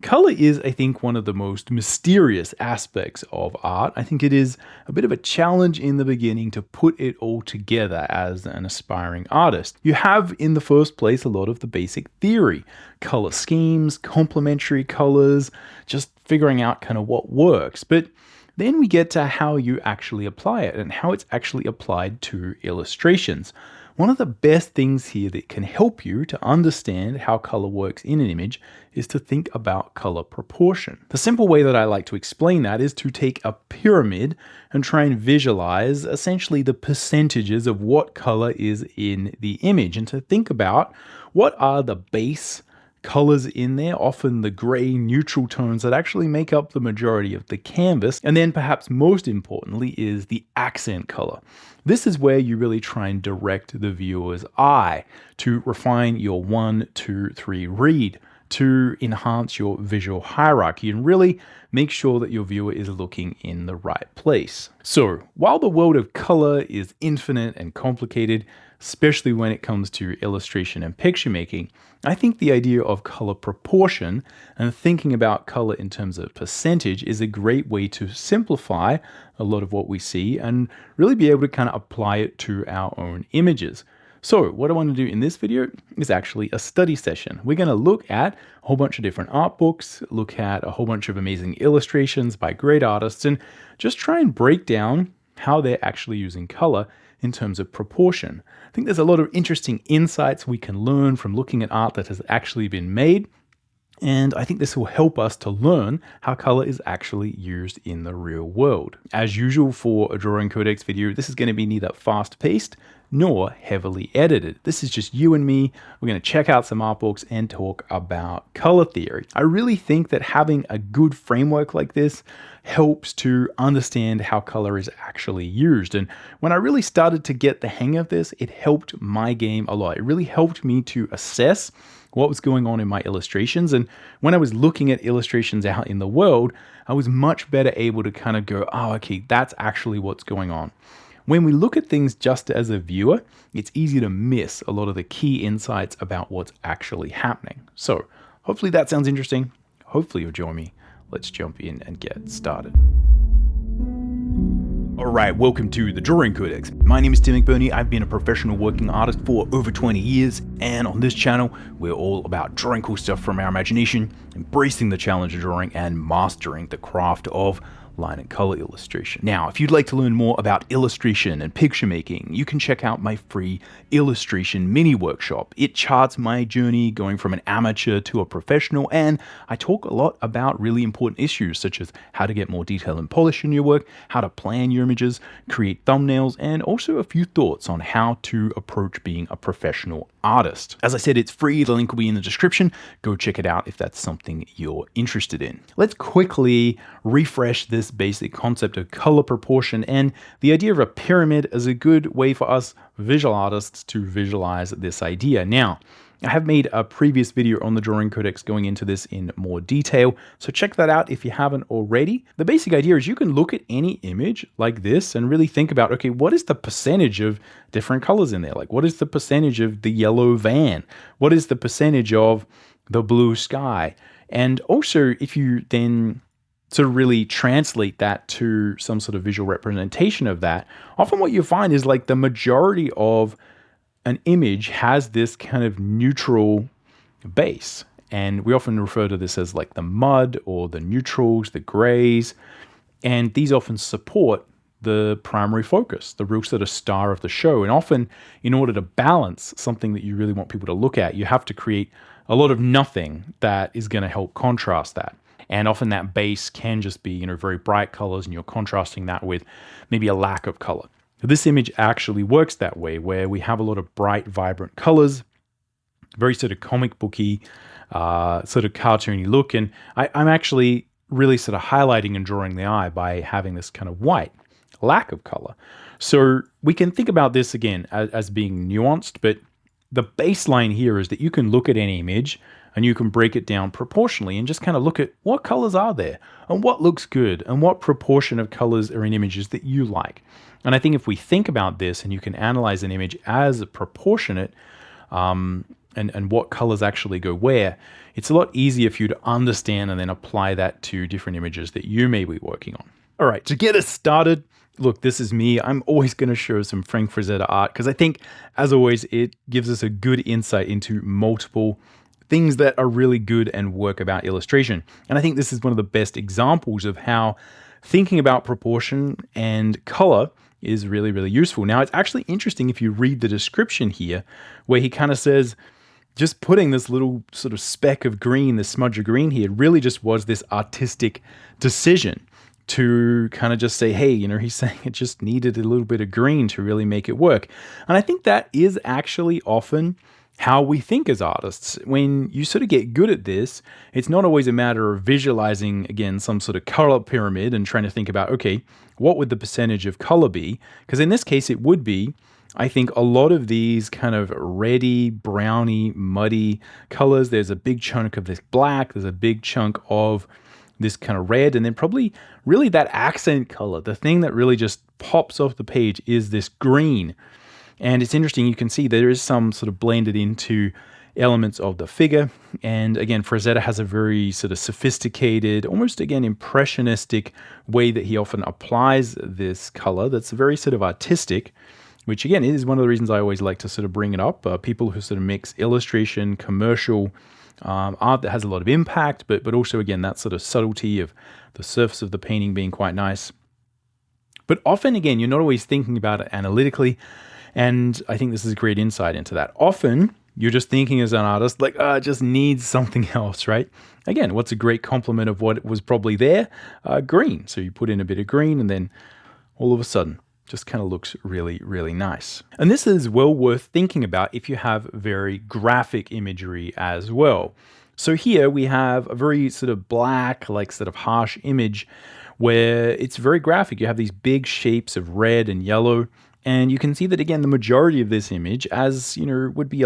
color is, I think, one of the most mysterious aspects of art. I think it is a bit of a challenge in the beginning to put it all together as an aspiring artist. You have, in the first place, a lot of the basic theory, color schemes, complementary colors, just figuring out kind of what works. But then we get to how you actually apply it and how it's actually applied to illustrations. One of the best things here that can help you to understand how color works in an image is to think about color proportion. The simple way that I like to explain that is to take a pyramid and try and visualize essentially the percentages of what color is in the image, and to think about what are the base colors in there, often the gray neutral tones that actually make up the majority of the canvas. And then perhaps most importantly is the accent color. This is where you really try and direct the viewer's eye to refine your 1, 2, 3 read, to enhance your visual hierarchy and really make sure that your viewer is looking in the right place. So while the world of color is infinite and complicated, especially when it comes to illustration and picture making, I think the idea of color proportion and thinking about color in terms of percentage is a great way to simplify a lot of what we see and really be able to kind of apply it to our own images. So what I want to do in this video is actually a study session. We're going to look at a whole bunch of different art books, look at a whole bunch of amazing illustrations by great artists, and just try and break down how they're actually using color in terms of proportion. I think there's a lot of interesting insights we can learn from looking at art that has actually been made, and I think this will help us to learn how color is actually used in the real world. As usual for a Drawing Codex video, this is going to be neither fast-paced nor heavily edited. This is just you and me. We're going to check out some art books and talk about color theory. I really think that having a good framework like this helps to understand how color is actually used. And when I really started to get the hang of this, it helped my game a lot. It really helped me to assess what was going on in my illustrations. And when I was looking at illustrations out in the world, I was much better able to kind of go, oh, okay, that's actually what's going on. When we look at things just as a viewer, it's easy to miss a lot of the key insights about what's actually happening. So hopefully that sounds interesting. Hopefully you'll join me. Let's jump in and get started. Alright, welcome to the Drawing Codex. My name is Mcburnie. I've been a professional working artist for over 20 years, and on this channel, we're all about drawing cool stuff from our imagination, embracing the challenge of drawing, and mastering the craft of line and color illustration. Now, if you'd like to learn more about illustration and picture making, you can check out my free illustration mini workshop. It charts my journey going from an amateur to a professional, and I talk a lot about really important issues such as how to get more detail and polish in your work, how to plan your images, create thumbnails, and also a few thoughts on how to approach being a professional artist. As I said, it's free. The link will be in the description. Go check it out if that's something you're interested in. Let's quickly refresh this basic concept of color proportion and the idea of a pyramid as a good way for us visual artists to visualize this idea. Now, I have made a previous video on the Drawing Codex going into this in more detail, so check that out if you haven't already. The basic idea is you can look at any image like this and really think about, okay, what is the percentage of different colors in there? Like, what is the percentage of the yellow van? What is the percentage of the blue sky? And also, if you then sort of really translate that to some sort of visual representation of that, often what you find is like the majority of an image has this kind of neutral base. And we often refer to this as like the mud or the neutrals, the grays. And these often support the primary focus, the real sort of star of the show. And often in order to balance something that you really want people to look at, you have to create a lot of nothing that is going to help contrast that. And often that base can just be, very bright colors, and you're contrasting that with maybe a lack of color. This image actually works that way, where we have a lot of bright, vibrant colors, very sort of comic booky, sort of cartoony look. And I'm actually really sort of highlighting and drawing the eye by having this kind of white lack of color. So we can think about this again as being nuanced, but the baseline here is that you can look at any image and you can break it down proportionally and just kind of look at what colors are there and what looks good and what proportion of colors are in images that you like. And I think if we think about this and you can analyze an image as proportionate, and what colors actually go where, it's a lot easier for you to understand and then apply that to different images that you may be working on. All right, to get us started, look, this is me. I'm always going to show some Frank Frazetta art because I think, as always, it gives us a good insight into multiple things that are really good and work about illustration. And I think this is one of the best examples of how thinking about proportion and color is really, really useful. Now, it's actually interesting if you read the description here, where he kind of says, just putting this little sort of speck of green, this smudge of green here, really just was this artistic decision to kind of just say, hey, he's saying it just needed a little bit of green to really make it work. And I think that is actually often how we think as artists. When you sort of get good at this, it's not always a matter of visualizing, again, some sort of color pyramid and trying to think about, okay, what would the percentage of color be? Because in this case, it would be, I think, a lot of these kind of reddy, browny, muddy colors. There's a big chunk of this black. There's a big chunk of this kind of red. And then probably really that accent color, the thing that really just pops off the page, is this green. And it's interesting, you can see there is some sort of blended into elements of the figure. And again, Frazetta has a very sort of sophisticated, almost again impressionistic way that he often applies this color that's very sort of artistic, which again is one of the reasons I always like to sort of bring it up. People who sort of mix illustration, commercial art that has a lot of impact, but also again that sort of subtlety of the surface of the painting being quite nice. But often again, you're not always thinking about it analytically. And I think this is a great insight into that. Often, you're just thinking as an artist, like, it just needs something else, right? Again, what's a great complement of what was probably there? Green. So you put in a bit of green and then all of a sudden, just kind of looks really, really nice. And this is well worth thinking about if you have very graphic imagery as well. So here we have a very sort of black, like sort of harsh image where it's very graphic. You have these big shapes of red and yellow. And you can see that, again, the majority of this image, as would be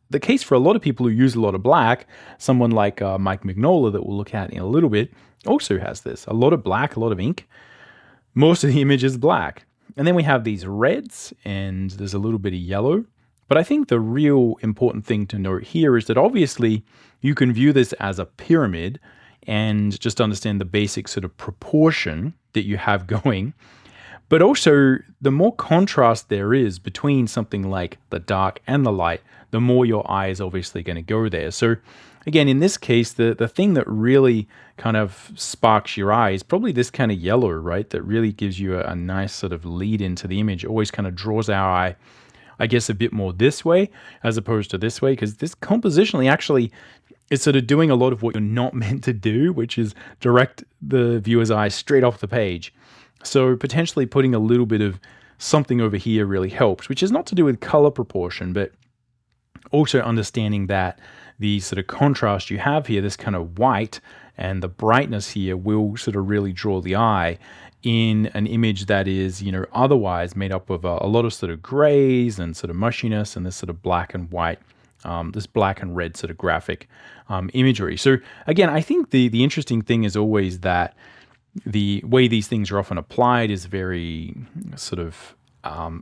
the case for a lot of people who use a lot of black, someone like Mignola that we'll look at in a little bit, also has this. A lot of black, a lot of ink. Most of the image is black. And then we have these reds, and there's a little bit of yellow. But I think the real important thing to note here is that obviously you can view this as a pyramid and just understand the basic sort of proportion that you have going. But also, the more contrast there is between something like the dark and the light, the more your eye is obviously going to go there. So again, in this case, the thing that really kind of sparks your eye is probably this kind of yellow, right? That really gives you a nice sort of lead into the image. Always kind of draws our eye, I guess, a bit more this way as opposed to this way, because this compositionally actually is sort of doing a lot of what you're not meant to do, which is direct the viewer's eye straight off the page. So potentially putting a little bit of something over here really helps, which is not to do with color proportion, but also understanding that the sort of contrast you have here, this kind of white and the brightness here will sort of really draw the eye in an image that is, otherwise made up of a lot of sort of grays and sort of mushiness and this sort of black and white, this black and red sort of graphic imagery. So again, I think the interesting thing is always that the way these things are often applied is very sort of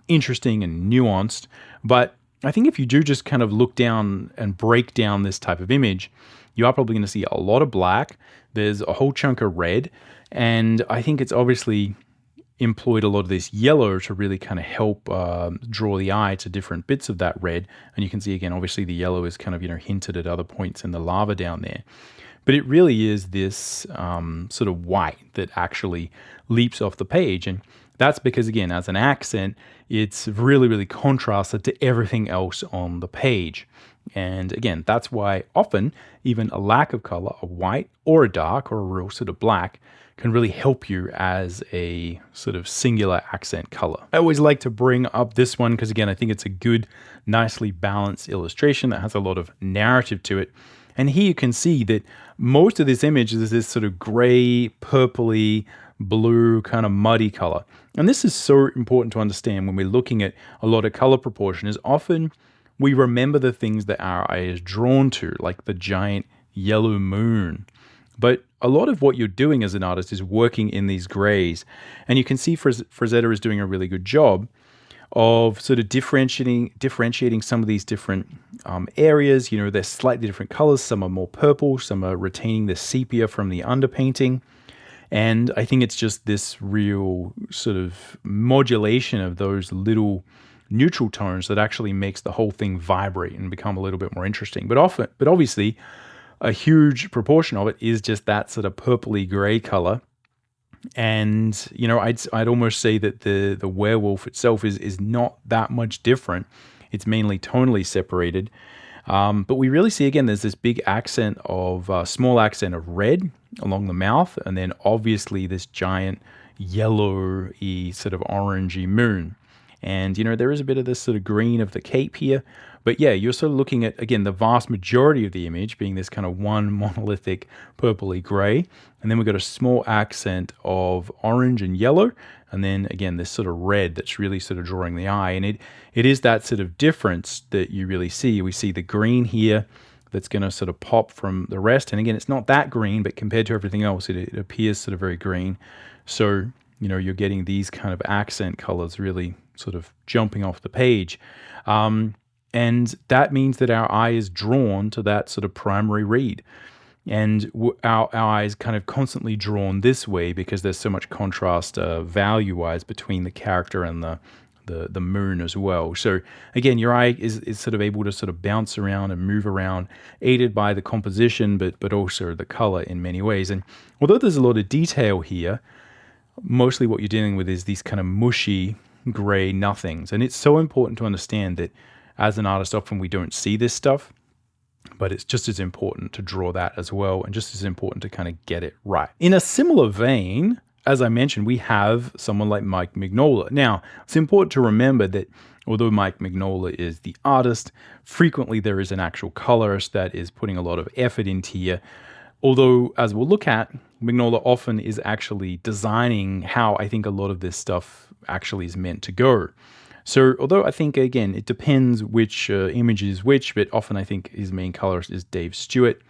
interesting and nuanced. But I think if you do just kind of look down and break down this type of image, you are probably going to see a lot of black. There's a whole chunk of red. And I think it's obviously employed a lot of this yellow to really kind of help draw the eye to different bits of that red. And you can see, again, obviously the yellow is kind of, hinted at other points in the lava down there. But it really is this sort of white that actually leaps off the page. And that's because, again, as an accent, it's really, really contrasted to everything else on the page. And again, that's why often even a lack of color, a white or a dark or a real sort of black, can really help you as a sort of singular accent color. I always like to bring up this one because, again, I think it's a good, nicely balanced illustration that has a lot of narrative to it. And here you can see that most of this image is this sort of gray, purpley, blue, kind of muddy color. And this is so important to understand when we're looking at a lot of color proportion, is often we remember the things that our eye is drawn to, like the giant yellow moon. But a lot of what you're doing as an artist is working in these grays. And you can see Frazetta is doing a really good job of sort of differentiating some of these different areas. You know, they're slightly different colors. Some are more purple, some are retaining the sepia from the underpainting. And I think it's just this real sort of modulation of those little neutral tones that actually makes the whole thing vibrate and become a little bit more interesting. But obviously, a huge proportion of it is just that sort of purpley gray color. And, you know, I'd almost say that the werewolf itself is not that much different. It's mainly tonally separated. But we really see, again, there's this big accent of, small accent of red along the mouth, and then obviously this giant yellowy sort of orangey moon. And, you know, there is a bit of this sort of green of the cape here. But yeah, you're sort of looking at, again, the vast majority of the image being this kind of one monolithic purpley gray. And then we've got a small accent of orange and yellow. And then, again, this sort of red that's really sort of drawing the eye. And it is that sort of difference that you really see. We see the green here that's going to sort of pop from the rest. And again, it's not that green, but compared to everything else, it appears sort of very green. So, you know, you're getting these kind of accent colors really sort of jumping off the page. And that means that our eye is drawn to that sort of primary read. And our eye is kind of constantly drawn this way because there's so much contrast value-wise between the character and the moon as well. So again, your eye is sort of able to sort of bounce around and move around, aided by the composition, but also the color in many ways. And although there's a lot of detail here, mostly what you're dealing with is these kind of mushy gray nothings. And it's so important to understand that as an artist, often we don't see this stuff, but it's just as important to draw that as well, and just as important to kind of get it right. In a similar vein, as I mentioned, we have someone like Mike Mignola. Now, it's important to remember that although Mike Mignola is the artist, frequently there is an actual colorist that is putting a lot of effort into here. Although, as we'll look at, Mignola often is actually designing how I think a lot of this stuff actually is meant to go. So, although I think, again, it depends which image is which, but often I think his main colorist is Dave Stewart.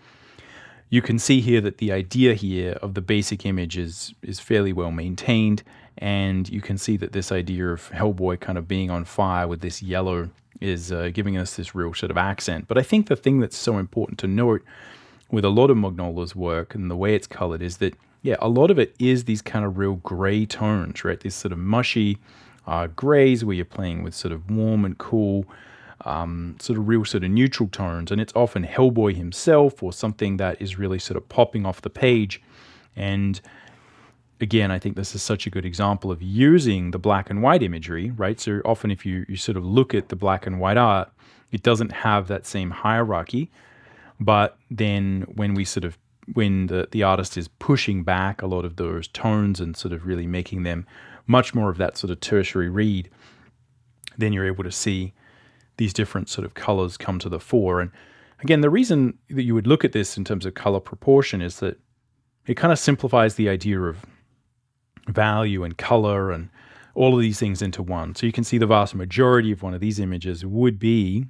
You can see here that the idea here of the basic image is fairly well maintained, and you can see that this idea of Hellboy kind of being on fire with this yellow is giving us this real sort of accent. But I think the thing that's so important to note with a lot of Mignola's work and the way it's colored is that, yeah, a lot of it is these kind of real gray tones, right? These sort of mushy grays where you're playing with sort of warm and cool, sort of real sort of neutral tones. And it's often Hellboy himself or something that is really sort of popping off the page. And again, I think this is such a good example of using the black and white imagery, right? So often if you sort of look at the black and white art, it doesn't have that same hierarchy. But then when the artist is pushing back a lot of those tones and sort of really making them much more of that sort of tertiary read, then you're able to see these different sort of colors come to the fore. And again, the reason that you would look at this in terms of color proportion is that it kind of simplifies the idea of value and color and all of these things into one. So you can see the vast majority of one of these images would be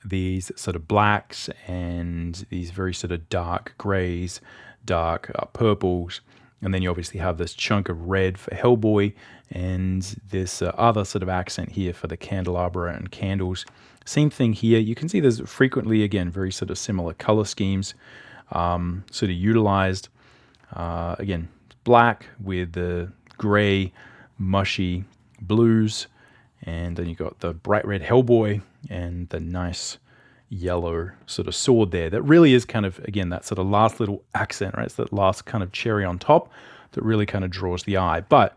these sort of blacks and these very sort of dark grays, dark purples. And then you obviously have this chunk of red for Hellboy and this other sort of accent here for the candelabra and candles. Same thing here. You can see there's frequently, again, very sort of similar color schemes sort of utilized. Again, black with the gray, mushy blues. And then you got the bright red Hellboy and the nice yellow sort of sword there. That really is kind of, again, that sort of last little accent, right? It's that last kind of cherry on top that really kind of draws the eye. But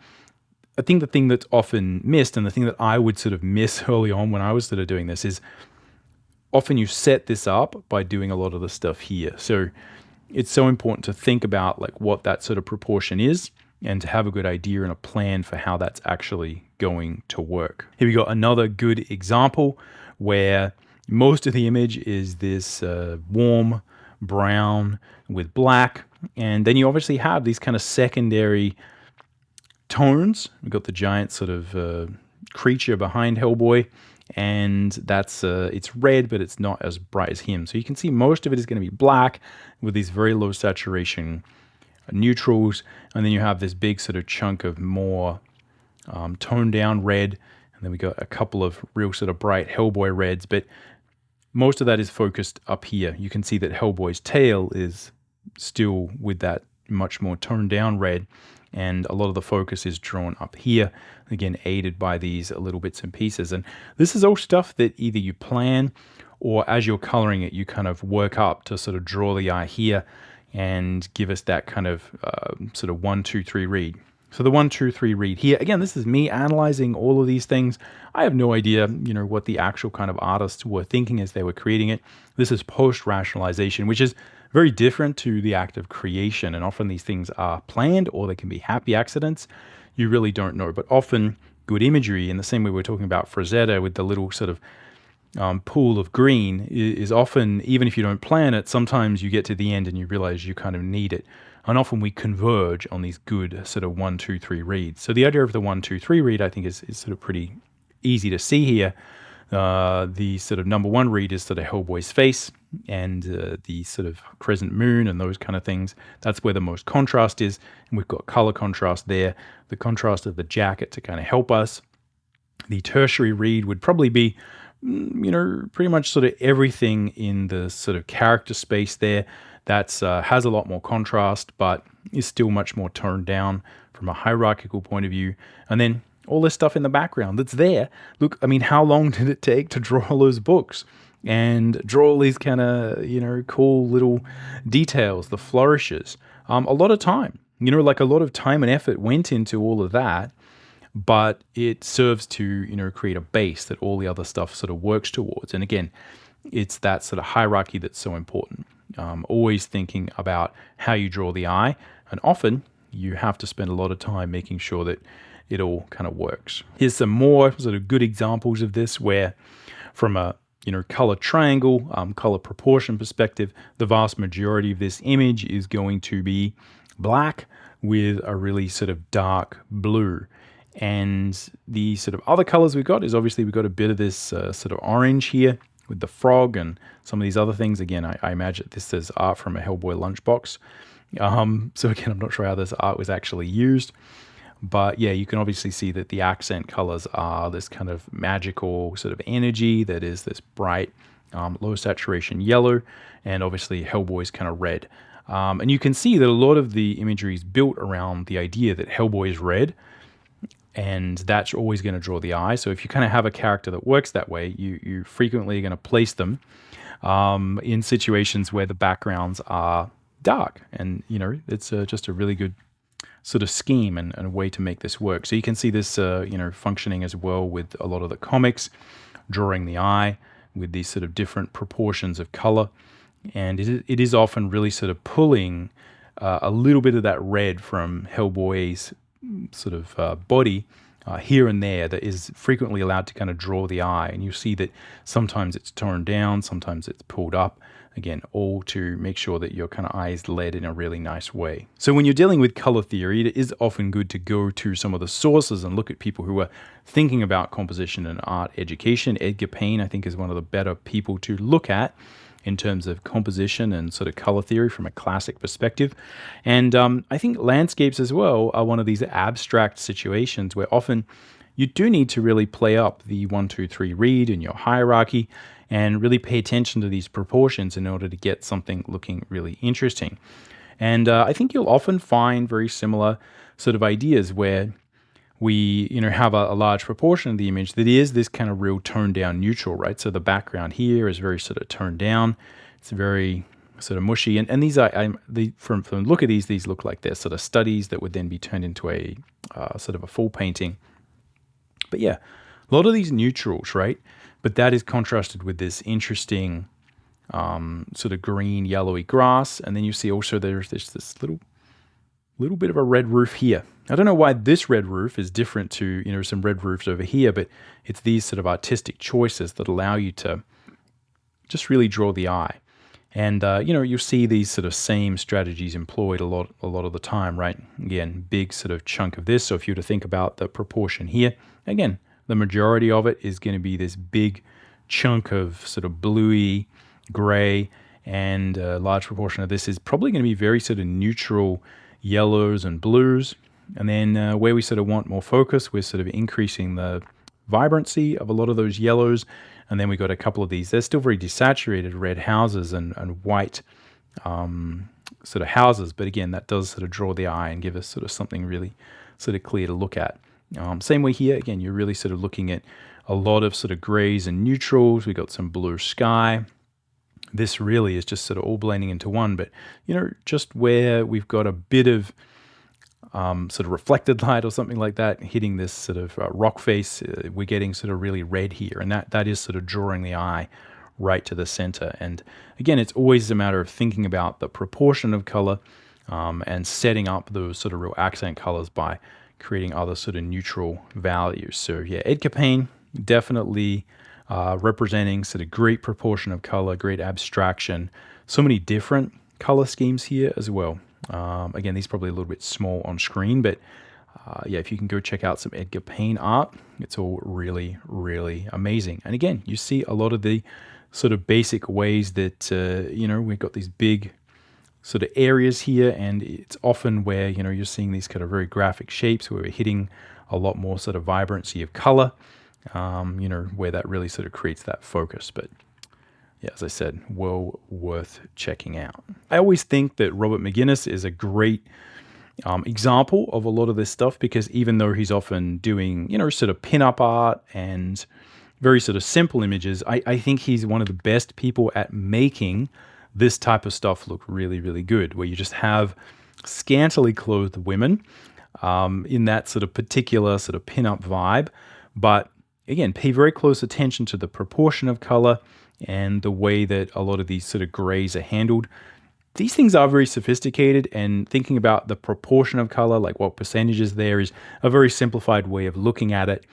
I think the thing that's often missed, and the thing that I would sort of miss early on when I was sort of doing this, is often you set this up by doing a lot of the stuff here. So it's so important to think about like what that sort of proportion is and to have a good idea and a plan for how that's actually going to work. Here we got another good example where most of the image is this warm brown with black. And then you obviously have these kind of secondary tones. We've got the giant sort of creature behind Hellboy. And that's it's red, but it's not as bright as him. So you can see most of it is going to be black with these very low saturation neutrals. And then you have this big sort of chunk of more toned down red. And then we got a couple of real sort of bright Hellboy reds, but most of that is focused up here. You can see that Hellboy's tail is still with that much more toned down red, and a lot of the focus is drawn up here, again aided by these little bits and pieces. And this is all stuff that either you plan, or as you're coloring it, you kind of work up to sort of draw the eye here and give us that kind of sort of 1, 2, 3 read. So the 1, 2, 3 read here, again, this is me analyzing all of these things. I have no idea, what the actual kind of artists were thinking as they were creating it. This is post-rationalization, which is very different to the act of creation. And often these things are planned, or they can be happy accidents. You really don't know. But often good imagery, in the same way we're talking about Frazetta with the little sort of pool of green, is often, even if you don't plan it, sometimes you get to the end and you realize you kind of need it. And often we converge on these good sort of 1, 2, 3 reads. So the idea of the 1, 2, 3 read, I think, is sort of pretty easy to see here. The sort of number 1 read is sort of Hellboy's face, and the sort of crescent moon and those kind of things. That's where the most contrast is, and we've got color contrast there. The contrast of the jacket to kind of help us. The tertiary read would probably be, pretty much sort of everything in the sort of character space there. That's has a lot more contrast, but is still much more toned down from a hierarchical point of view. And then all this stuff in the background that's there. Look, I mean, how long did it take to draw all those books and draw all these kind of, cool little details, the flourishes? A lot of time, like a lot of time and effort went into all of that, but it serves to, create a base that all the other stuff sort of works towards. And again, it's that sort of hierarchy that's so important. Always thinking about how you draw the eye, and often you have to spend a lot of time making sure that it all kind of works. Here's some more sort of good examples of this, where from a color triangle, color proportion perspective, the vast majority of this image is going to be black with a really sort of dark blue. And the sort of other colors we've got is obviously we've got a bit of this sort of orange here with the frog and some of these other things. Again, I imagine this is art from a Hellboy lunchbox. So again, I'm not sure how this art was actually used. But yeah, you can obviously see that the accent colors are this kind of magical sort of energy that is this bright, low saturation yellow, and obviously Hellboy's kind of red. And you can see that a lot of the imagery is built around the idea that Hellboy is red, and that's always going to draw the eye. So if you kind of have a character that works that way, you frequently are going to place them in situations where the backgrounds are dark. And, it's just a really good sort of scheme and a way to make this work. So you can see this, functioning as well with a lot of the comics, drawing the eye with these sort of different proportions of color. And it is often really sort of pulling a little bit of that red from Hellboy's sort of body here and there that is frequently allowed to kind of draw the eye. And you see that sometimes it's toned down, sometimes it's pulled up. Again, all to make sure that your kind of eye is led in a really nice way. So when you're dealing with color theory, it is often good to go to some of the sources and look at people who are thinking about composition and art education. Edgar Payne, I think, is one of the better people to look at in terms of composition and sort of color theory from a classic perspective. And I think landscapes as well are one of these abstract situations where often you do need to really play up the 1, 2, 3 read in your hierarchy and really pay attention to these proportions in order to get something looking really interesting. And I think you'll often find very similar sort of ideas where we, have a large proportion of the image that is this kind of real toned down neutral, right? So the background here is very sort of toned down. It's very sort of mushy. And these are, from the look of these look like they're sort of studies that would then be turned into a sort of a full painting. But yeah, a lot of these neutrals, right? But that is contrasted with this interesting sort of green, yellowy grass. And then you see also there's this little bit of a red roof here. I don't know why this red roof is different to, some red roofs over here, but it's these sort of artistic choices that allow you to just really draw the eye. And, you'll see these sort of same strategies employed a lot of the time, right? Again, big sort of chunk of this. So if you were to think about the proportion here, again, the majority of it is going to be this big chunk of sort of bluey gray, and a large proportion of this is probably going to be very sort of neutral yellows and blues. And then where we sort of want more focus, we're sort of increasing the vibrancy of a lot of those yellows. And then we got a couple of these. They're still very desaturated red houses and white sort of houses. But again, that does sort of draw the eye and give us sort of something really sort of clear to look at. Same way here. Again, you're really sort of looking at a lot of sort of grays and neutrals. We got some blue sky. This really is just sort of all blending into one. But, just where we've got a bit of sort of reflected light or something like that hitting this sort of rock face, we're getting sort of really red here. And that is sort of drawing the eye right to the center. And again, it's always a matter of thinking about the proportion of color and setting up those sort of real accent colors by creating other sort of neutral values. So yeah, Edgar Payne definitely representing sort of great proportion of color, great abstraction, so many different color schemes here as well. Again, these are probably a little bit small on screen, but yeah, if you can go check out some Edgar Payne art, it's all really, really amazing. And again, you see a lot of the sort of basic ways that, we've got these big sort of areas here, and it's often where, you're seeing these kind of very graphic shapes where we're hitting a lot more sort of vibrancy of color, where that really sort of creates that focus. But yeah, as I said, well worth checking out. I always think that Robert McGinnis is a great example of a lot of this stuff, because even though he's often doing, sort of pin-up art and very sort of simple images, I think he's one of the best people at making this type of stuff look really, really good, where you just have scantily clothed women in that sort of particular sort of pin-up vibe. But again, pay very close attention to the proportion of color and the way that a lot of these sort of grays are handled. These things are very sophisticated, and thinking about the proportion of color, like what percentages there, is a very simplified way of looking at it.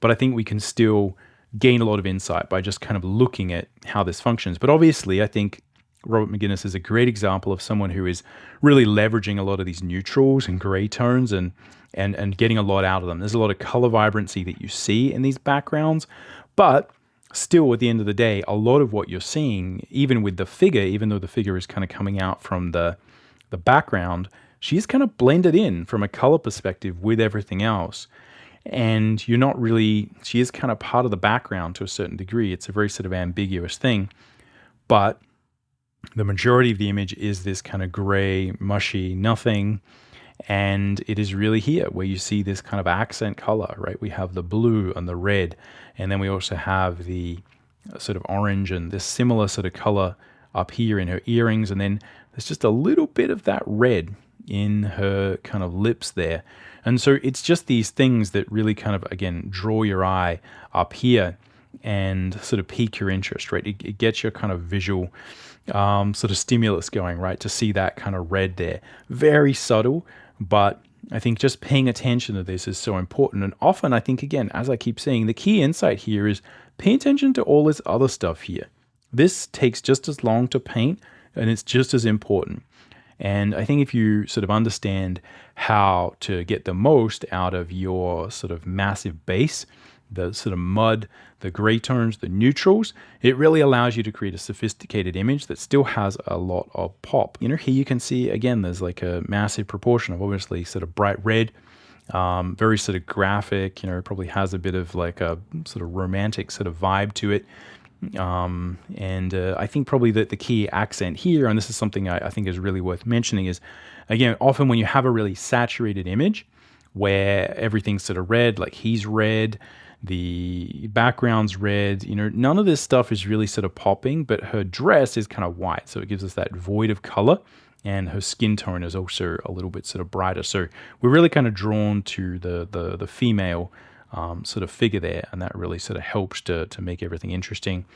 But I think we can still gain a lot of insight by just kind of looking at how this functions. But obviously, I think Robert McGinnis is a great example of someone who is really leveraging a lot of these neutrals and gray tones and getting a lot out of them. There's a lot of color vibrancy that you see in these backgrounds, but still, at the end of the day, a lot of what you're seeing, even with the figure, even though the figure is kind of coming out from the background, she's kind of blended in from a color perspective with everything else. And you're not really, she is kind of part of the background to a certain degree. It's a very sort of ambiguous thing. But the majority of the image is this kind of gray, mushy nothing. And it is really here where you see this kind of accent color, right? We have the blue and the red, and then we also have the sort of orange and this similar sort of color up here in her earrings. And then there's just a little bit of that red in her kind of lips there. And so it's just these things that really kind of, again, draw your eye up here and sort of pique your interest, right? It gets your kind of visual sort of stimulus going, right? To see that kind of red there. Very subtle, but I think just paying attention to this is so important. And often, I think, again, as I keep saying, the key insight here is pay attention to all this other stuff here. This takes just as long to paint, and it's just as important. And I think if you sort of understand how to get the most out of your sort of massive base, the sort of mud, the gray tones, the neutrals, it really allows you to create a sophisticated image that still has a lot of pop. Here you can see, again, there's like a massive proportion of obviously sort of bright red, very sort of graphic, it probably has a bit of like a sort of romantic sort of vibe to it. I think probably that the key accent here, and this is something I think is really worth mentioning, is, again, often when you have a really saturated image where everything's sort of red, like he's red, the background's red, none of this stuff is really sort of popping, but her dress is kind of white, so it gives us that void of color, and her skin tone is also a little bit sort of brighter. So we're really kind of drawn to the female sort of figure there, and that really sort of helps to make everything interesting.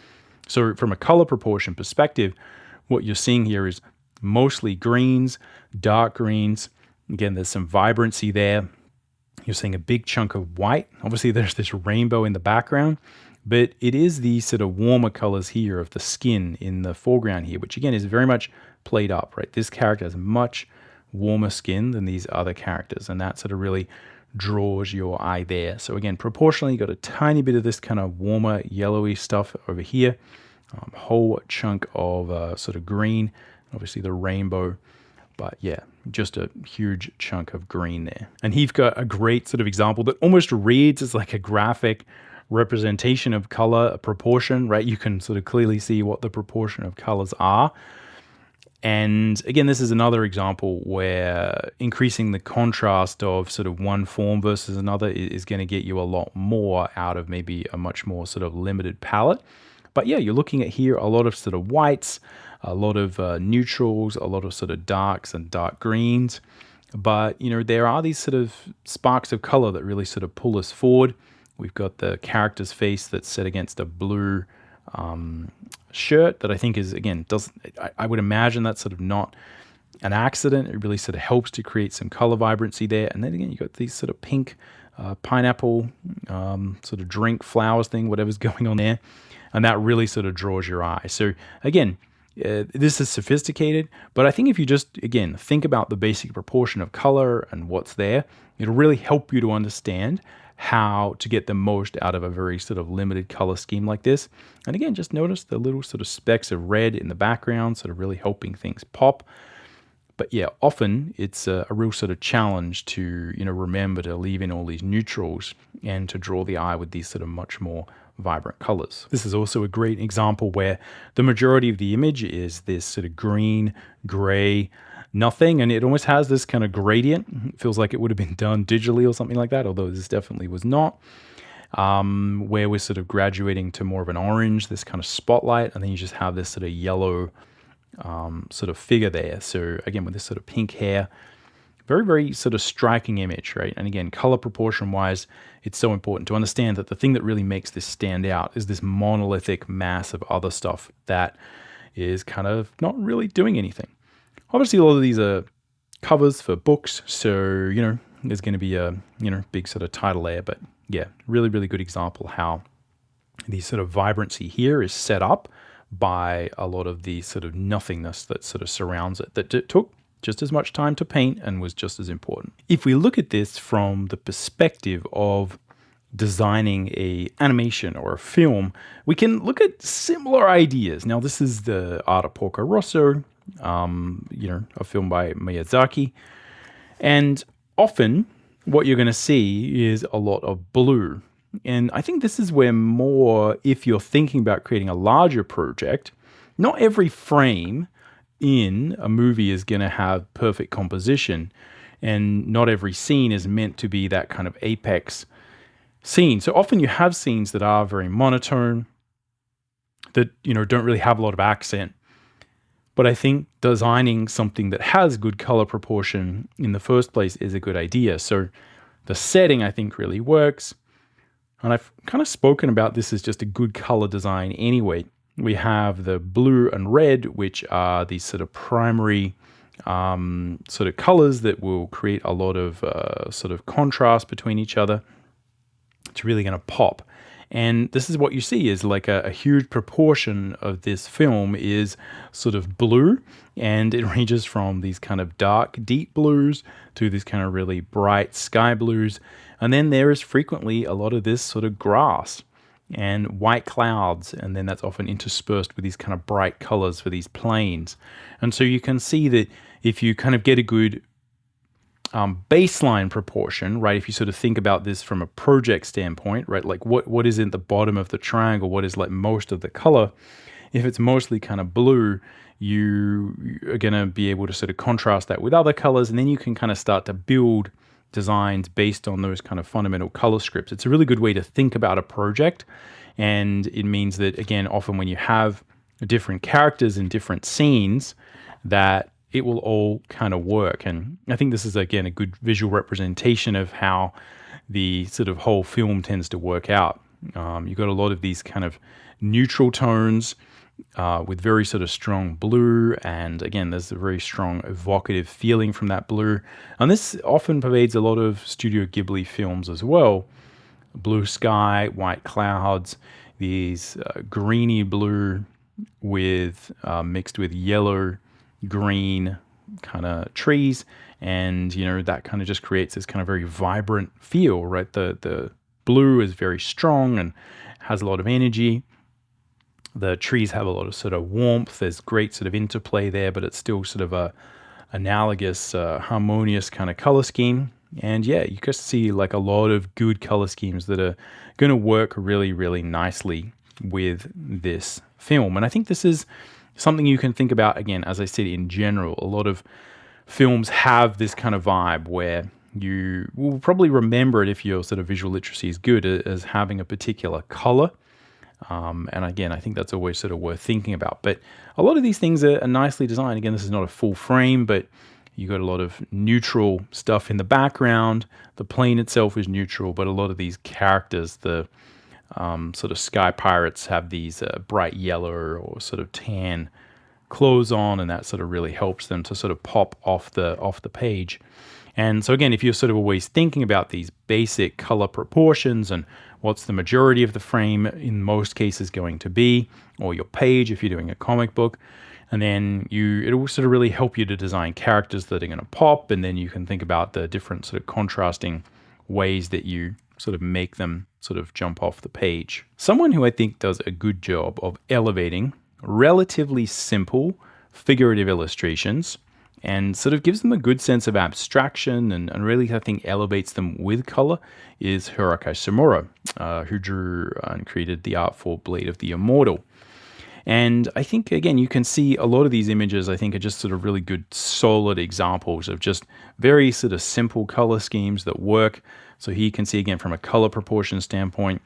So from a color proportion perspective, what you're seeing here is mostly greens, dark greens. Again, there's some vibrancy there. You're seeing a big chunk of white. Obviously, there's this rainbow in the background, but it is the sort of warmer colors here of the skin in the foreground here, which again is very much played up, right? This character has much warmer skin than these other characters, and that sort of really draws your eye there. So again, proportionally, you got a tiny bit of this kind of warmer yellowy stuff over here, whole chunk of sort of green, obviously the rainbow, but yeah, just a huge chunk of green there. And he's got a great sort of example that almost reads as like a graphic representation of color, proportion, right? You can sort of clearly see what the proportion of colors are. And again, this is another example where increasing the contrast of sort of one form versus another is going to get you a lot more out of maybe a much more sort of limited palette. But yeah, you're looking at here a lot of sort of whites, a lot of neutrals, a lot of sort of darks and dark greens. But, you know, there are these sort of sparks of color that really sort of pull us forward. We've got the character's face that's set against a blue shirt that I think is, again, I would imagine that's sort of not an accident. It really sort of helps to create some color vibrancy there. And then again, you've got these sort of pink pineapple sort of drink flowers thing, whatever's going on there. And that really sort of draws your eye. So again, this is sophisticated, but I think if you just, again, think about the basic proportion of color and what's there, it'll really help you to understand how to get the most out of a very sort of limited color scheme like this. And again, just notice the little sort of specks of red in the background, sort of really helping things pop. But yeah, often it's a real sort of challenge to, you know, remember to leave in all these neutrals and to draw the eye with these sort of much more vibrant colors. This is also a great example where the majority of the image is this sort of green, gray, nothing, and it almost has this kind of gradient. It feels like it would have been done digitally or something like that, although this definitely was not. Where we're sort of graduating to more of an orange, this kind of spotlight, and then you just have this sort of yellow sort of figure there. So again, with this sort of pink hair, very, very sort of striking image, right? And again, color proportion wise, it's so important to understand that the thing that really makes this stand out is this monolithic mass of other stuff that is kind of not really doing anything. Obviously, a lot of these are covers for books, so, you know, there's going to be a, you know, big sort of title there. But yeah, really, really good example how the sort of vibrancy here is set up by a lot of the sort of nothingness that sort of surrounds it, that it took just as much time to paint and was just as important. If we look at this from the perspective of designing a animation or a film, we can look at similar ideas. Now, this is the art of Porko Rosso, you know, a film by Miyazaki. And often what you're going to see is a lot of blue. And I think this is where more, if you're thinking about creating a larger project, not every frame in a movie is going to have perfect composition, and not every scene is meant to be that kind of apex scene. So often you have scenes that are very monotone, that, you know, don't really have a lot of accent. But I think designing something that has good color proportion in the first place is a good idea. So the setting, I think, really works. And I've kind of spoken about this as just a good color design anyway. We have the blue and red, which are these sort of primary sort of colors that will create a lot of sort of contrast between each other. It's really going to pop. And this is what you see is like a huge proportion of this film is sort of blue, and it ranges from these kind of dark, deep blues to these kind of really bright sky blues. And then there is frequently a lot of this sort of grass and white clouds, and then that's often interspersed with these kind of bright colors for these planes. And so you can see that if you kind of get a good baseline proportion, right, if you sort of think about this from a project standpoint, right, like what is in the bottom of the triangle, what is like most of the color, if it's mostly kind of blue, you are going to be able to sort of contrast that with other colors, and then you can kind of start to build designs based on those kind of fundamental color scripts. It's a really good way to think about a project, and it means that, again, often when you have different characters in different scenes, that it will all kind of work. And I think this is, again, a good visual representation of how the sort of whole film tends to work out. You've got a lot of these kind of neutral tones with very sort of strong blue, and again, there's a very strong evocative feeling from that blue. And this often pervades a lot of Studio Ghibli films as well. Blue sky, white clouds, these greeny blue with mixed with yellow, green kind of trees, and, you know, that kind of just creates this kind of very vibrant feel, right? The blue is very strong and has a lot of energy. The trees have a lot of sort of warmth. There's great sort of interplay there, but it's still sort of a analogous, harmonious kind of color scheme. And yeah, you can see like a lot of good color schemes that are going to work really, really nicely with this film. And I think this is something you can think about, again, as I said, in general. A lot of films have this kind of vibe where you will probably remember it if your sort of visual literacy is good as having a particular color. And again, I think that's always sort of worth thinking about. But a lot of these things are nicely designed. Again, this is not a full frame, but you got a lot of neutral stuff in the background. The plane itself is neutral, but a lot of these characters, the sort of sky pirates, have these bright yellow or sort of tan clothes on, and that sort of really helps them to sort of pop off the page. And so again, if you're sort of always thinking about these basic color proportions and what's the majority of the frame in most cases going to be, or your page if you're doing a comic book, and then it'll sort of really help you to design characters that are going to pop, and then you can think about the different sort of contrasting ways that you sort of make them sort of jump off the page. Someone who I think does a good job of elevating relatively simple figurative illustrations and sort of gives them a good sense of abstraction and really, I think, elevates them with color is Hirokai Samura, who drew and created the art for Blade of the Immortal. And I think, again, you can see a lot of these images, I think, are just sort of really good, solid examples of just very sort of simple color schemes that work. So here you can see, again, from a color proportion standpoint,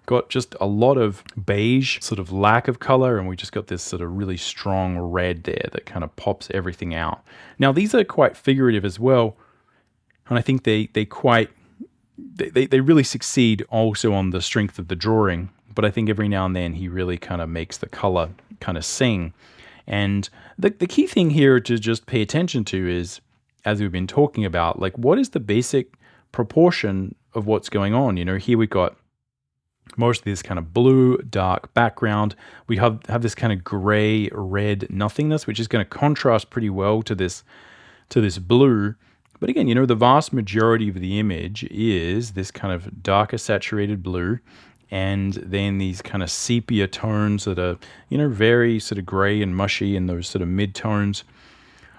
got just a lot of beige, sort of lack of color, and we just got this sort of really strong red there that kind of pops everything out. Now, these are quite figurative as well, and I think they really succeed also on the strength of the drawing, but I think every now and then he really kind of makes the color kind of sing. And the key thing here to just pay attention to is, as we've been talking about, like, what is the basic proportion of what's going on? You know, here we got most of this kind of blue, dark background. We have this kind of gray, red nothingness, which is going to contrast pretty well to this blue. But again, you know, the vast majority of the image is this kind of darker saturated blue, and then these kind of sepia tones that are, you know, very sort of gray and mushy in those sort of mid-tones.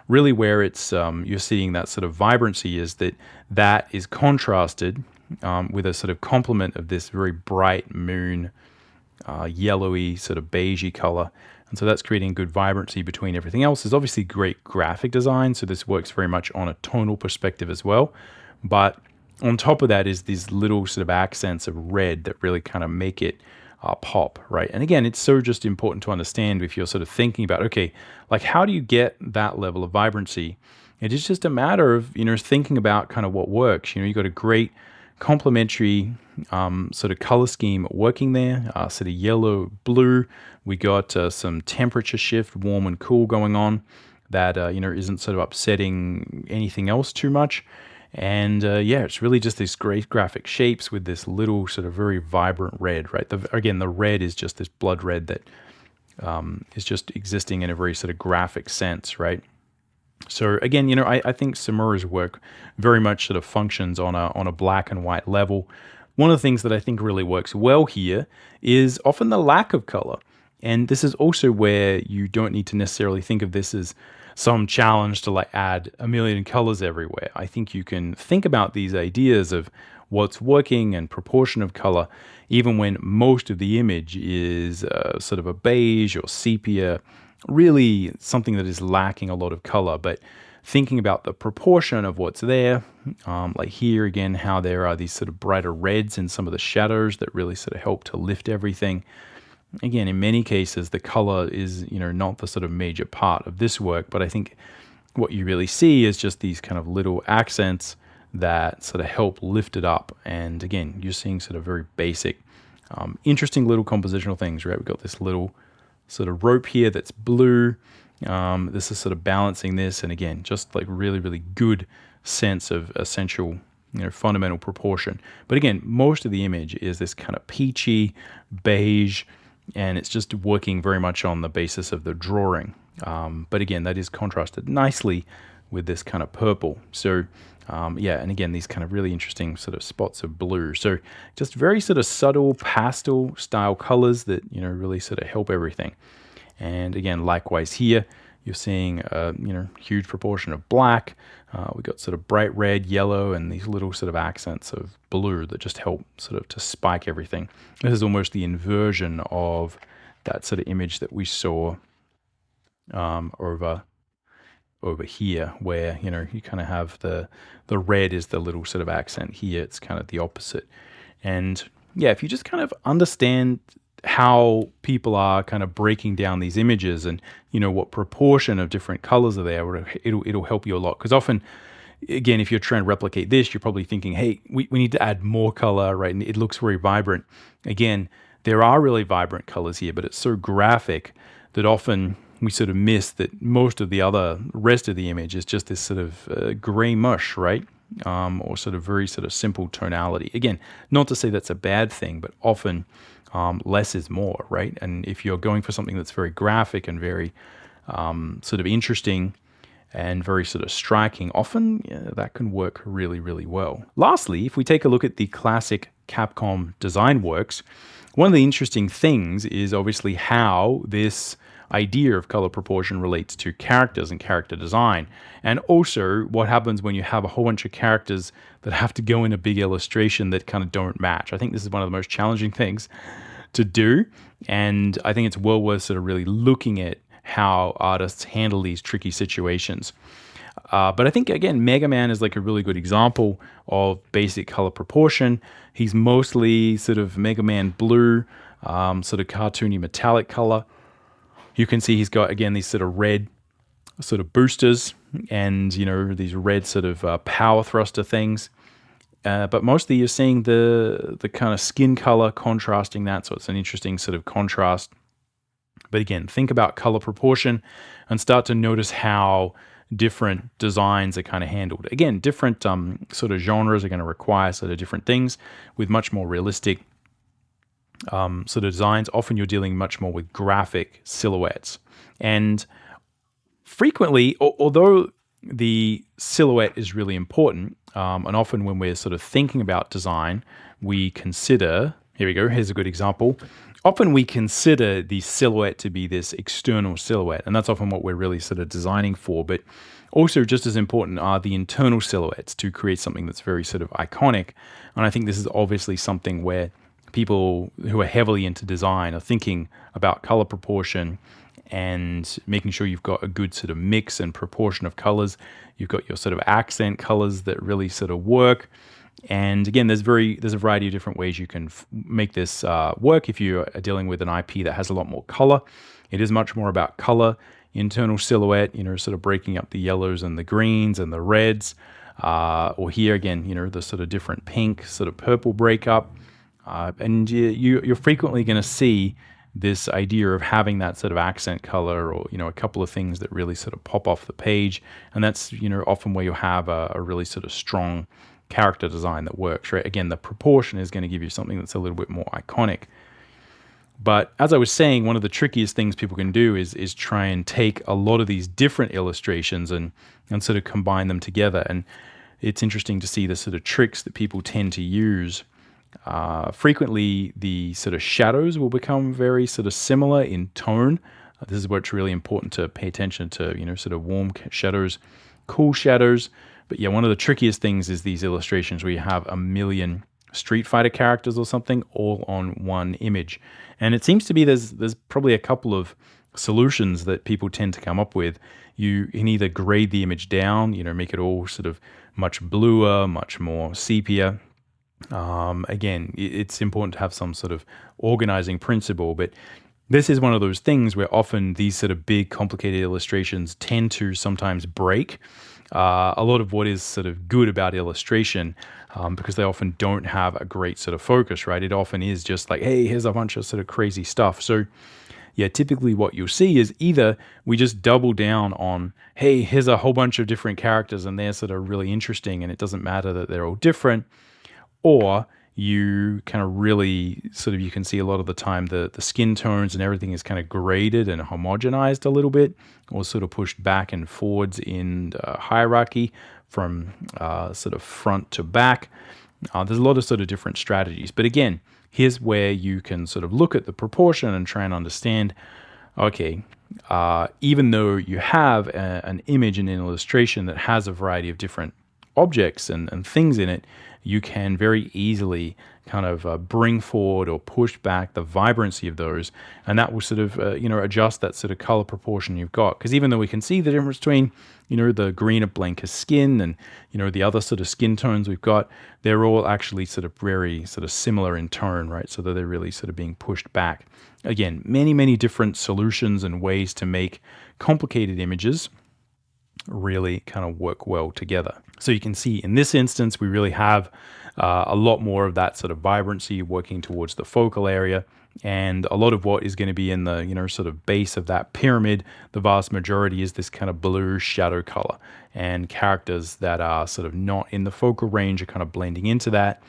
Really where it's you're seeing that sort of vibrancy is that is contrasted with a sort of complement of this very bright moon, yellowy, sort of beigey color. And so that's creating good vibrancy between everything else. There's obviously great graphic design, so this works very much on a tonal perspective as well. But on top of that is these little sort of accents of red that really kind of make it pop, right? And again, it's so just important to understand if you're sort of thinking about, okay, like, how do you get that level of vibrancy? It is just a matter of, you know, thinking about kind of what works. You know, you got a great complementary sort of color scheme working there, sort of yellow, blue. We got some temperature shift, warm and cool going on that, you know, isn't sort of upsetting anything else too much. And yeah, it's really just these great graphic shapes with this little sort of very vibrant red, right? Again, the red is just this blood red that is just existing in a very sort of graphic sense, right? So again, you know, I think Samura's work very much sort of functions on a black and white level. One of the things that I think really works well here is often the lack of color. And this is also where you don't need to necessarily think of this as some challenge to like add a million colors everywhere. I think you can think about these ideas of what's working and proportion of color, even when most of the image is sort of a beige or sepia, really something that is lacking a lot of color. But thinking about the proportion of what's there, like here again, how there are these sort of brighter reds in some of the shadows that really sort of help to lift everything. Again, in many cases, the color is, you know, not the sort of major part of this work, but I think what you really see is just these kind of little accents that sort of help lift it up. And again, you're seeing sort of very basic, interesting little compositional things, right? We've got this little sort of rope here that's blue. This is sort of balancing this. And again, just like really, really good sense of essential, you know, fundamental proportion. But again, most of the image is this kind of peachy, beige, and it's just working very much on the basis of the drawing. But again, that is contrasted nicely with this kind of purple. So yeah, and again, these kind of really interesting sort of spots of blue. So just very sort of subtle pastel style colors that, you know, really sort of help everything. And again, likewise here, You're seeing a huge proportion of black. We've got sort of bright red, yellow, and these little sort of accents of blue that just help sort of to spike everything. This is almost the inversion of that sort of image that we saw over here, where you kind of have the red is the little sort of accent. Here it's kind of the opposite. And yeah, if you just kind of understand how people are kind of breaking down these images and what proportion of different colors are there, it'll help you a lot. Because often, again, if you're trying to replicate this, you're probably thinking, hey, we need to add more color, right? And it looks very vibrant. Again, there are really vibrant colors here, but it's so graphic that often we sort of miss that most of the rest of the image is just this sort of gray mush, right? Or sort of very sort of simple tonality. Again, not to say that's a bad thing, but often less is more, right? And if you're going for something that's very graphic and very sort of interesting and very sort of striking, often that can work really, really well. Lastly, if we take a look at the classic Capcom design works, one of the interesting things is obviously how this idea of color proportion relates to characters and character design, and also what happens when you have a whole bunch of characters that have to go in a big illustration that kind of don't match. I think this is one of the most challenging things to do, and I think it's well worth sort of really looking at how artists handle these tricky situations. But I think, again, Mega Man is like a really good example of basic color proportion. He's mostly sort of Mega Man blue, sort of cartoony metallic color. You can see he's got, again, these sort of red sort of boosters and, these red sort of power thruster things. But mostly you're seeing the kind of skin color contrasting that. So it's an interesting sort of contrast. But again, think about color proportion and start to notice how different designs are kind of handled. Again, different sort of genres are going to require sort of different things with much more realistic sort of designs. Often you're dealing much more with graphic silhouettes. And frequently, although the silhouette is really important, and often when we're sort of thinking about design, we consider, here we go, here's a good example. Often we consider the silhouette to be this external silhouette, and that's often what we're really sort of designing for. But also just as important are the internal silhouettes to create something that's very sort of iconic. And I think this is obviously something where people who are heavily into design are thinking about color proportion and making sure you've got a good sort of mix and proportion of colors. You've got your sort of accent colors that really sort of work. And again, there's a variety of different ways you can make this work. If you are dealing with an IP that has a lot more color, it is much more about color, internal silhouette, sort of breaking up the yellows and the greens and the reds. Or here again, the sort of different pink, sort of purple breakup. And you're frequently going to see this idea of having that sort of accent color or, a couple of things that really sort of pop off the page. And that's, often where you have a really sort of strong character design that works, right? Again, the proportion is going to give you something that's a little bit more iconic. But as I was saying, one of the trickiest things people can do is try and take a lot of these different illustrations and sort of combine them together. And it's interesting to see the sort of tricks that people tend to use. Frequently, the sort of shadows will become very sort of similar in tone. This is where it's really important to pay attention to, sort of warm shadows, cool shadows. But yeah, one of the trickiest things is these illustrations where you have a million Street Fighter characters or something all on one image. And it seems to be there's probably a couple of solutions that people tend to come up with. You can either grade the image down, make it all sort of much bluer, much more sepia. Again, it's important to have some sort of organizing principle, but this is one of those things where often these sort of big, complicated illustrations tend to sometimes break a lot of what is sort of good about illustration, because they often don't have a great sort of focus, right? It often is just like, hey, here's a bunch of sort of crazy stuff. So yeah, typically what you'll see is either we just double down on, hey, here's a whole bunch of different characters and they're sort of really interesting and it doesn't matter that they're all different, or you kind of really sort of, you can see a lot of the time the skin tones and everything is kind of graded and homogenized a little bit, or sort of pushed back and forwards in hierarchy from sort of front to back. There's a lot of sort of different strategies. But again, here's where you can sort of look at the proportion and try and understand, okay, even though you have an image and an illustration that has a variety of different objects and things in it, you can very easily kind of bring forward or push back the vibrancy of those, and that will sort of adjust that sort of color proportion you've got. Because even though we can see the difference between the green of Blanka's skin and the other sort of skin tones we've got, they're all actually sort of very sort of similar in tone, right? So that they're really sort of being pushed back. Again, many different solutions and ways to make complicated images really kind of work well together. So you can see in this instance, we really have a lot more of that sort of vibrancy working towards the focal area, and a lot of what is going to be in the sort of base of that pyramid, the vast majority is this kind of blue shadow color, and characters that are sort of not in the focal range are kind of blending into that.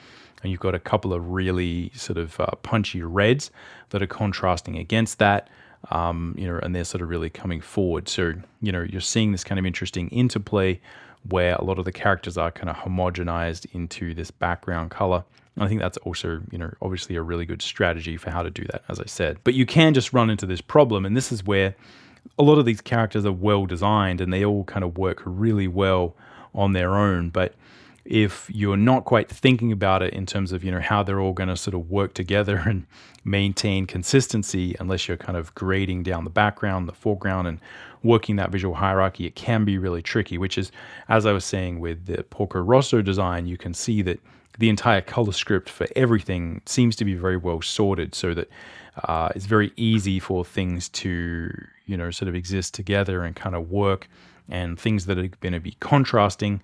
And you've got a couple of really sort of punchy reds that are contrasting against that, and they're sort of really coming forward. So, you're seeing this kind of interesting interplay where a lot of the characters are kind of homogenized into this background color. And I think that's also, obviously a really good strategy for how to do that, as I said. But you can just run into this problem, and this is where a lot of these characters are well designed and they all kind of work really well on their own. But if you're not quite thinking about it in terms of, how they're all going to sort of work together and maintain consistency, unless you're kind of grading down the background, the foreground, and working that visual hierarchy, it can be really tricky, which is, as I was saying with the Porko Rosso design, you can see that the entire color script for everything seems to be very well sorted, so that it's very easy for things to, sort of exist together and kind of work, and things that are going to be contrasting,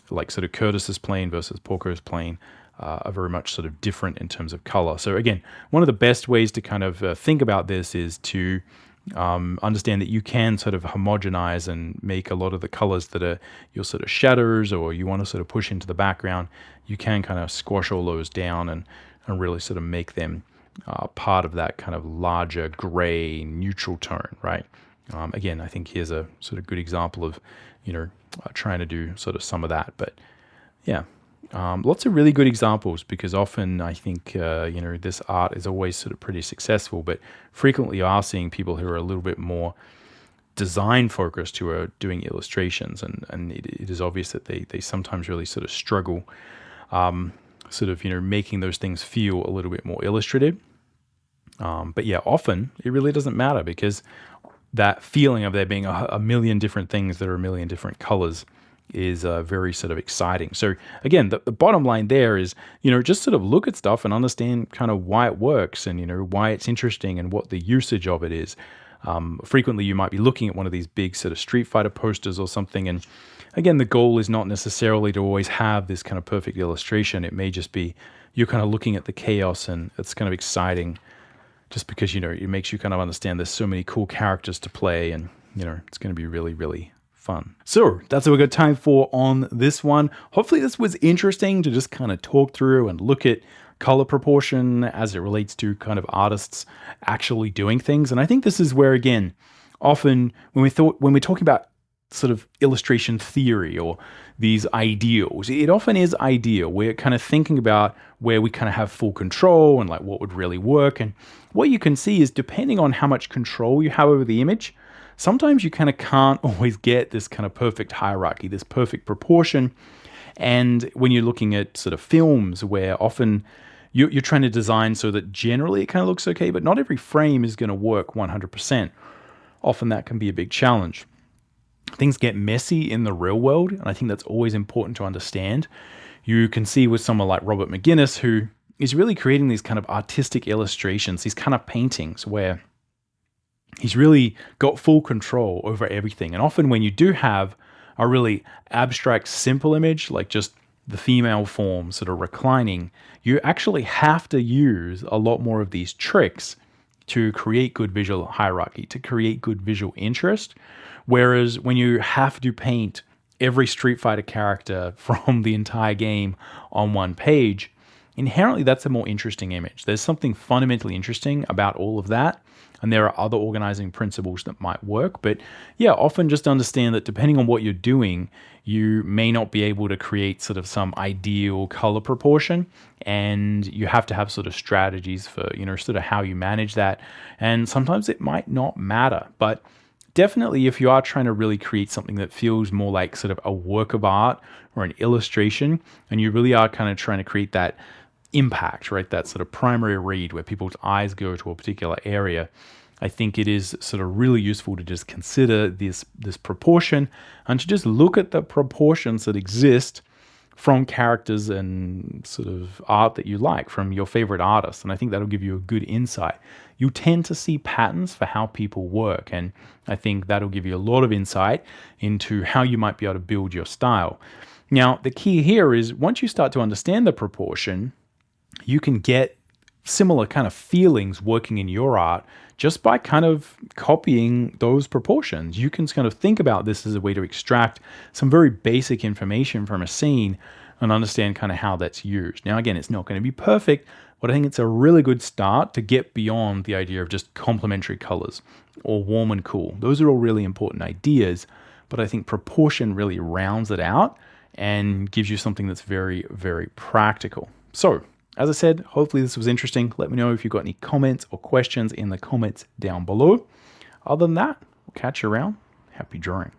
like sort of Curtis's plane versus Porko's plane, are very much sort of different in terms of color. So again, one of the best ways to kind of think about this is to understand that you can sort of homogenize and make a lot of the colors that are your sort of shadows, or you want to sort of push into the background. You can kind of squash all those down and really sort of make them part of that kind of larger gray neutral tone, right? Again, I think here's a sort of good example of, trying to do sort of some of that. But yeah, lots of really good examples, because often I think, this art is always sort of pretty successful, but frequently you are seeing people who are a little bit more design focused who are doing illustrations, and it is obvious that they sometimes really sort of struggle, sort of, making those things feel a little bit more illustrative. But yeah, often it really doesn't matter, because that feeling of there being a million different things that are a million different colors is very sort of exciting. So again, the bottom line there is, just sort of look at stuff and understand kind of why it works, and, why it's interesting and what the usage of it is. Frequently you might be looking at one of these big sort of Street Fighter posters or something, and again, the goal is not necessarily to always have this kind of perfect illustration. It may just be you're kind of looking at the chaos, and it's kind of exciting just because, it makes you kind of understand there's so many cool characters to play, and, it's going to be really, really fun. So that's what we've got time for on this one. Hopefully this was interesting to just kind of talk through and look at color proportion as it relates to kind of artists actually doing things. And I think this is where, again, often when we're talking about sort of illustration theory or these ideals, it often is ideal. We're kind of thinking about where we kind of have full control and like what would really work. And what you can see is, depending on how much control you have over the image, sometimes you kind of can't always get this kind of perfect hierarchy, this perfect proportion. And when you're looking at sort of films where often you're trying to design so that generally it kind of looks okay, but not every frame is going to work 100%. Often that can be a big challenge. Things get messy in the real world, and I think that's always important to understand. You can see with someone like Robert McGinnis, who is really creating these kind of artistic illustrations, these kind of paintings where he's really got full control over everything. And often when you do have a really abstract, simple image, like just the female form sort of reclining, you actually have to use a lot more of these tricks to create good visual hierarchy, to create good visual interest. Whereas when you have to paint every Street Fighter character from the entire game on one page, inherently that's a more interesting image. There's something fundamentally interesting about all of that. And there are other organizing principles that might work. But yeah, often just understand that depending on what you're doing, you may not be able to create sort of some ideal color proportion. And you have to have sort of strategies for, sort of how you manage that. And sometimes it might not matter. But definitely, if you are trying to really create something that feels more like sort of a work of art or an illustration, and you really are kind of trying to create that impact, right? That sort of primary read where people's eyes go to a particular area, I think it is sort of really useful to just consider this proportion and to just look at the proportions that exist from characters and sort of art that you like from your favorite artists. And I think that'll give you a good insight. You tend to see patterns for how people work. And I think that'll give you a lot of insight into how you might be able to build your style. Now, the key here is once you start to understand the proportion, you can get similar kind of feelings working in your art just by kind of copying those proportions. You can kind of think about this as a way to extract some very basic information from a scene and understand kind of how that's used. Now, again, it's not going to be perfect, but I think it's a really good start to get beyond the idea of just complementary colors or warm and cool. Those are all really important ideas, but I think proportion really rounds it out and gives you something that's very, very practical. So, as I said, hopefully this was interesting. Let me know if you've got any comments or questions in the comments down below. Other than that, we'll catch you around. Happy drawing.